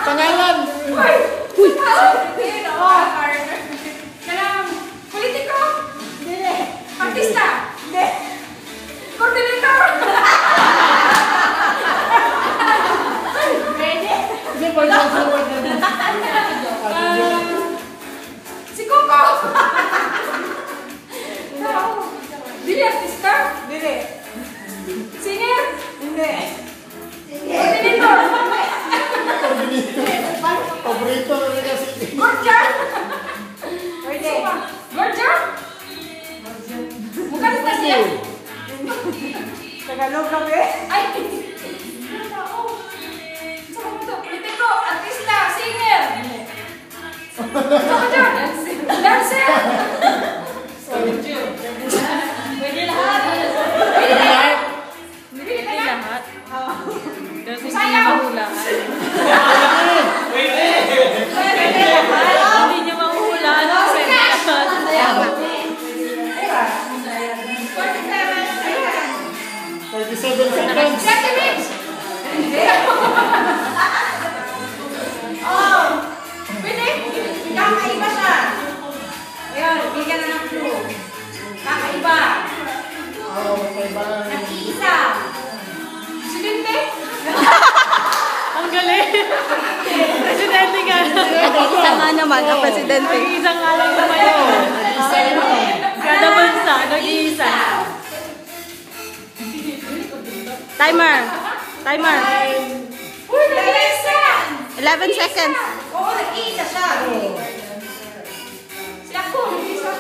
Pangalan! Uy! Uy! Kanang politiko? Hindi. Artista? Hindi. Coordinator? Pwede. Hindi pa yung si Coco? Dili artista? Dili. Singer? Hindi. Coordinator? Paborito na rin kasi. Gorgia? Pwede. Gorgia? Bukan na siya? Tagalog kami? Ay! Saan mo ito? Politiko, artista, singer! Saan mo dyan? Dancer? Pwede lahat. Pwede lahat? Pwede lahat? Kasi hindi mahulaan. Pwede! Pwede lahat? Hindi nyo mahulaan. Pwede lahat. 37 seconds. 30 minutes! Oh! Pwede? Kakaiba siya. Ayun, bigyan na ng clue. Kakaiba. Kakaiba. Nag-iisa. Presidente? Ang galing. Presidente ka. Isa nga naman ang presidente. Nag-iisa nga lang naman yun. Kada bansa, nag-iisa. Timer. Timer. Uy, nag-iisa! 11 seconds. Oo, nag-iisa siya. Si ako, nag-iisa.